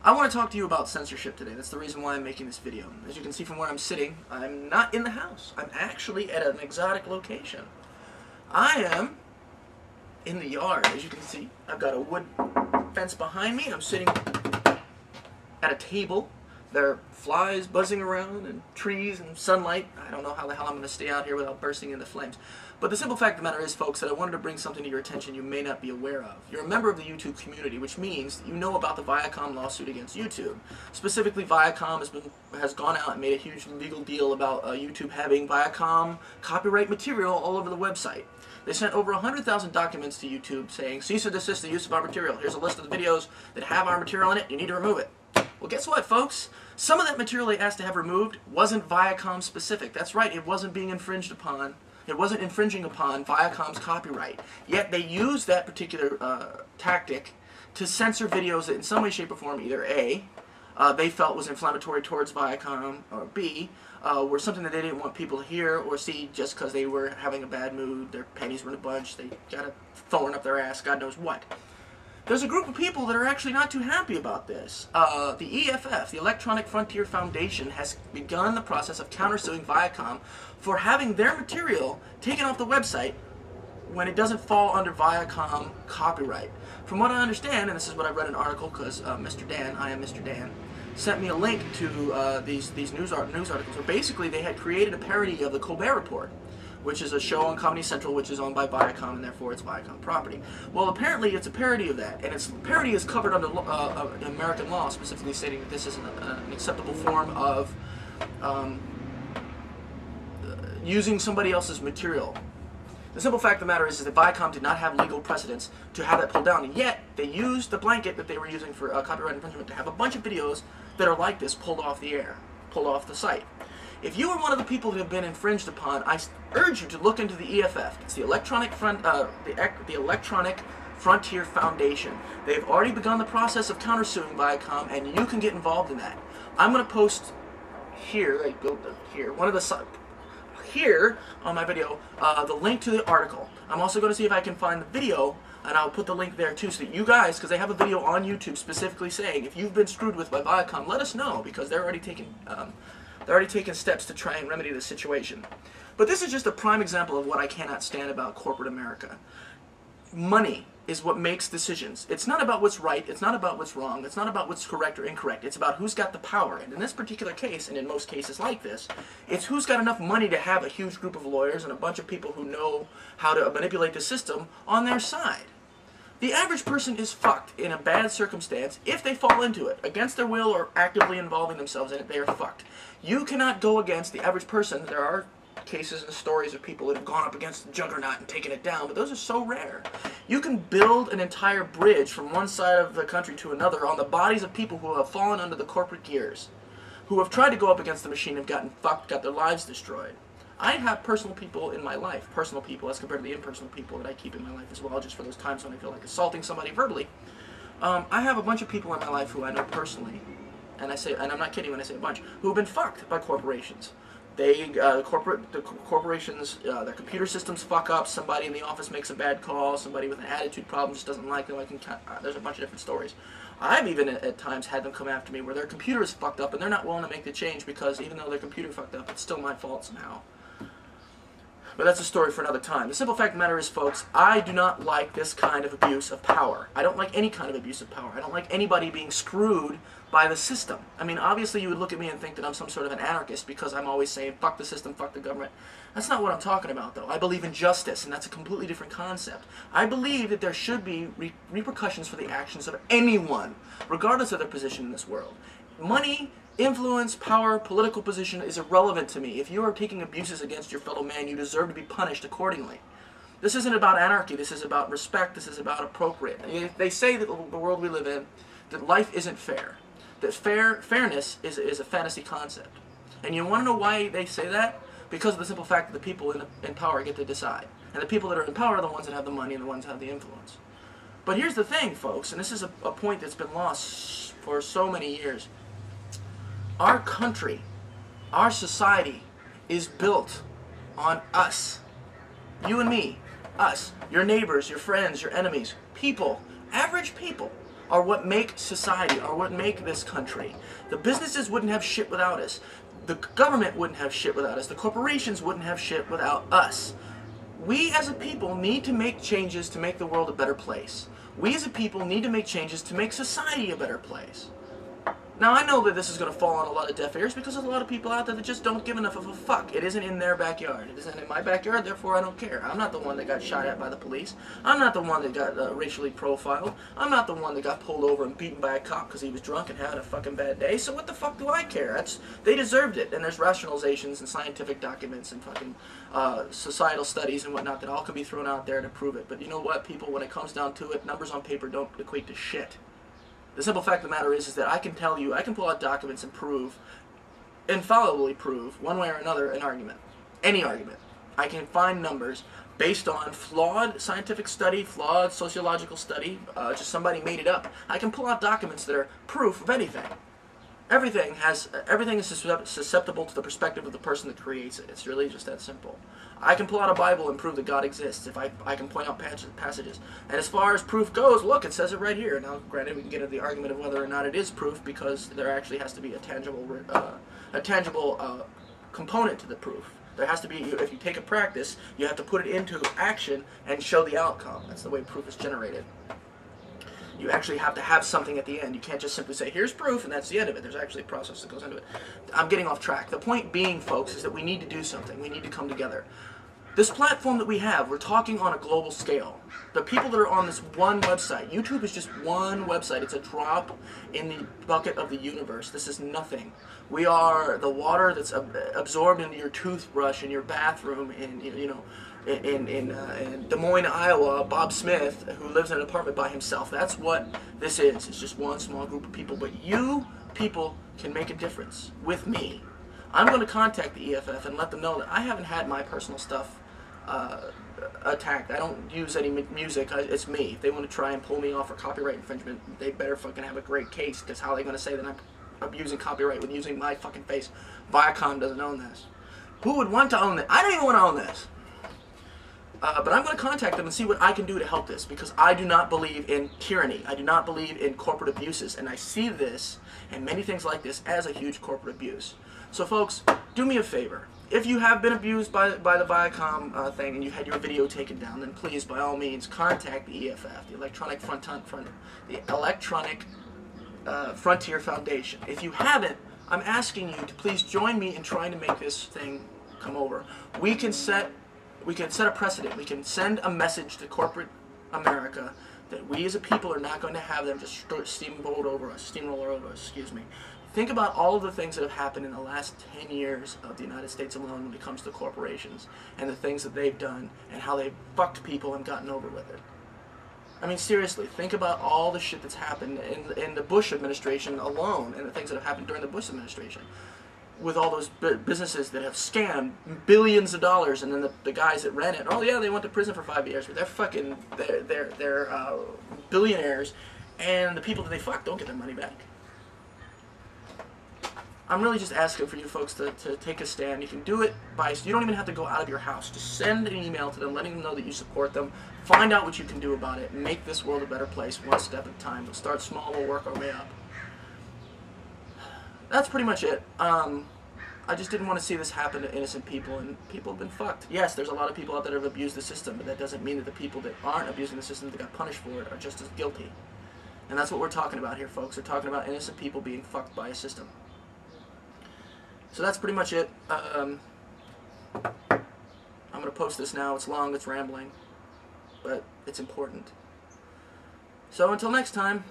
I want to talk to you about censorship today. That's the reason why I'm making this video. As you can see from where I'm sitting, I'm not in the house. I'm actually at an exotic location. I am in the yard, as you can see. I've got a wood fence behind me. I'm sitting at a table. There are flies buzzing around and trees and sunlight. I don't know how the hell I'm going to stay out here without bursting into flames. But the simple fact of the matter is, folks, that I wanted to bring something to your attention you may not be aware of. You're a member of the YouTube community, which means you know about the Viacom lawsuit against YouTube. Specifically, Viacom has gone out and made a huge legal deal about YouTube having Viacom copyright material all over the website. They sent over 100,000 documents to YouTube saying, cease and desist the use of our material. Here's a list of the videos that have our material in it. You need to remove it. Well, guess what, folks? Some of that material they asked to have removed wasn't Viacom specific. That's right, it wasn't being infringed upon. It wasn't infringing upon Viacom's copyright. Yet they used that particular tactic to censor videos that in some way, shape, or form either A, they felt was inflammatory towards Viacom, or B, were something that they didn't want people to hear, or C, just because they were having a bad mood, their panties were in a bunch, they got a thorn up their ass, God knows what. There's a group of people that are actually not too happy about this. The E.F.F, the Electronic Frontier Foundation, has begun the process of countersuing Viacom for having their material taken off the website when it doesn't fall under Viacom copyright. From what I understand, and this is what I read in an article because Mr. Dan, I am Mr. Dan, sent me a link to these news articles where basically they had created a parody of the Colbert Report, which is a show on Comedy Central which is owned by Viacom and therefore it's Viacom property. Well, apparently it's a parody of that, and its parody is covered under American law, specifically stating that this is an acceptable form of using somebody else's material. The simple fact of the matter is that Viacom did not have legal precedence to have that pulled down, and yet they used the blanket that they were using for copyright infringement to have a bunch of videos that are like this pulled off the air, pulled off the site. If you are one of the people that have been infringed upon, I urge you to look into the E.F.F. It's the Electronic Frontier Foundation. They've already begun the process of countersuing Viacom, and you can get involved in that. I'm going to post here, here on my video, the link to the article. I'm also going to see if I can find the video, and I'll put the link there too, so that you guys, because they have a video on YouTube specifically saying, if you've been screwed with by Viacom, let us know, because they're already taking steps to try and remedy the situation. But this is just a prime example of what I cannot stand about corporate America. Money is what makes decisions. It's not about what's right, it's not about what's wrong, it's not about what's correct or incorrect, it's about who's got the power. And in this particular case, and in most cases like this, it's who's got enough money to have a huge group of lawyers and a bunch of people who know how to manipulate the system on their side. The average person is fucked in a bad circumstance if they fall into it. Against their will or actively involving themselves in it, they are fucked. You cannot go against the average person. There are cases and stories of people that have gone up against the juggernaut and taken it down, but those are so rare. You can build an entire bridge from one side of the country to another on the bodies of people who have fallen under the corporate gears, who have tried to go up against the machine, have gotten fucked, got their lives destroyed. I have personal people in my life, personal people as compared to the impersonal people that I keep in my life as well, just for those times when I feel like assaulting somebody verbally. I have a bunch of people in my life who I know personally, and I'm not kidding when I say a bunch, who have been fucked by corporations. The corporations, their computer systems fuck up, somebody in the office makes a bad call, somebody with an attitude problem just doesn't like them, there's a bunch of different stories. I've even at times had them come after me where their computer is fucked up and they're not willing to make the change because even though their computer fucked up, it's still my fault somehow. But that's a story for another time. The simple fact of the matter is, folks, I do not like this kind of abuse of power. I don't like any kind of abuse of power. I don't like anybody being screwed by the system. I mean, obviously you would look at me and think that I'm some sort of an anarchist because I'm always saying, fuck the system, fuck the government. That's not what I'm talking about, though. I believe in justice, and that's a completely different concept. I believe that there should be repercussions for the actions of anyone, regardless of their position in this world. Money, influence, power, political position is irrelevant to me. If you are taking abuses against your fellow man, you deserve to be punished accordingly. This isn't about anarchy. This is about respect. This is about appropriate. They say that the world we live in, that life isn't fair. That fairness is a fantasy concept. And you want to know why they say that? Because of the simple fact that the people in power get to decide. And the people that are in power are the ones that have the money and the ones that have the influence. But here's the thing, folks, and this is a point that's been lost for so many years. Our country, our society, is built on us. You and me, us, your neighbors, your friends, your enemies, people, average people. are what make society, are what make this country. The businesses wouldn't have shit without us. The government wouldn't have shit without us. The corporations wouldn't have shit without us. We as a people need to make changes to make the world a better place. We as a people need to make changes to make society a better place. Now, I know that this is going to fall on a lot of deaf ears because there's a lot of people out there that just don't give enough of a fuck. It isn't in their backyard. It isn't in my backyard, therefore I don't care. I'm not the one that got shot at by the police. I'm not the one that got racially profiled. I'm not the one that got pulled over and beaten by a cop because he was drunk and having a fucking bad day. So what the fuck do I care? They deserved it. And there's rationalizations and scientific documents and fucking societal studies and whatnot that all can be thrown out there to prove it. But you know what, people, when it comes down to it, numbers on paper don't equate to shit. The simple fact of the matter is that I can tell you, I can pull out documents and prove, infallibly prove, one way or another, an argument. Any argument. I can find numbers based on flawed scientific study, flawed sociological study, just somebody made it up. I can pull out documents that are proof of anything. Everything is susceptible to the perspective of the person that creates it. It's really just that simple. I can pull out a Bible and prove that God exists if I can point out passages. And as far as proof goes, look, it says it right here. Now, granted, we can get into the argument of whether or not it is proof because there actually has to be a tangible component to the proof. There has to be, if you take a practice, you have to put it into action and show the outcome. That's the way proof is generated. You actually have to have something at the end. You can't just simply say, here's proof, and that's the end of it. There's actually a process that goes into it. I'm getting off track. The point being, folks, is that we need to do something. We need to come together. This platform that we have, we're talking on a global scale. The people that are on this one website, YouTube is just one website. It's a drop in the bucket of the universe. This is nothing. We are the water that's absorbed into your toothbrush in your bathroom in Des Moines, Iowa, Bob Smith, who lives in an apartment by himself. That's what this is. It's just one small group of people. But you people can make a difference with me. I'm going to contact the E.F.F. and let them know that I haven't had my personal stuff attacked. I don't use any music. It's me. If they want to try and pull me off for copyright infringement, they better fucking have a great case, because how are they going to say that I'm abusing copyright with using my fucking face? Viacom doesn't own this. Who would want to own this? I don't even want to own this. But I'm going to contact them and see what I can do to help this, because I do not believe in tyranny. I do not believe in corporate abuses, and I see this and many things like this as a huge corporate abuse. So folks, do me a favor. If you have been abused by the Viacom thing and you had your video taken down, then please, by all means, contact the E.F.F., the Electronic Frontier Foundation. If you haven't, I'm asking you to please join me in trying to make this thing come over. We can set a precedent. We can send a message to corporate America that we as a people are not going to have them just steamroller over us. Excuse me. Think about all of the things that have happened in the last 10 years of the United States alone when it comes to corporations and the things that they've done and how they've fucked people and gotten over with it. I mean, seriously, think about all the shit that's happened in the Bush administration alone and the things that have happened during the Bush administration, with all those businesses that have scammed billions of dollars, and then the guys that ran it, oh yeah, they went to prison for 5 years, but they're billionaires, and the people that they fuck don't get their money back. I'm really just asking for you folks to take a stand. You can do it you don't even have to go out of your house. Just send an email to them, letting them know that you support them. Find out what you can do about it, and make this world a better place, one step at a time. We'll start small, we'll work our way up. That's pretty much it. I just didn't want to see this happen to innocent people, and people have been fucked. Yes, there's a lot of people out there that have abused the system, but that doesn't mean that the people that aren't abusing the system that got punished for it are just as guilty. And that's what we're talking about here, folks. We're talking about innocent people being fucked by a system. So that's pretty much it. I'm going to post this now. It's long, it's rambling, but it's important. So until next time.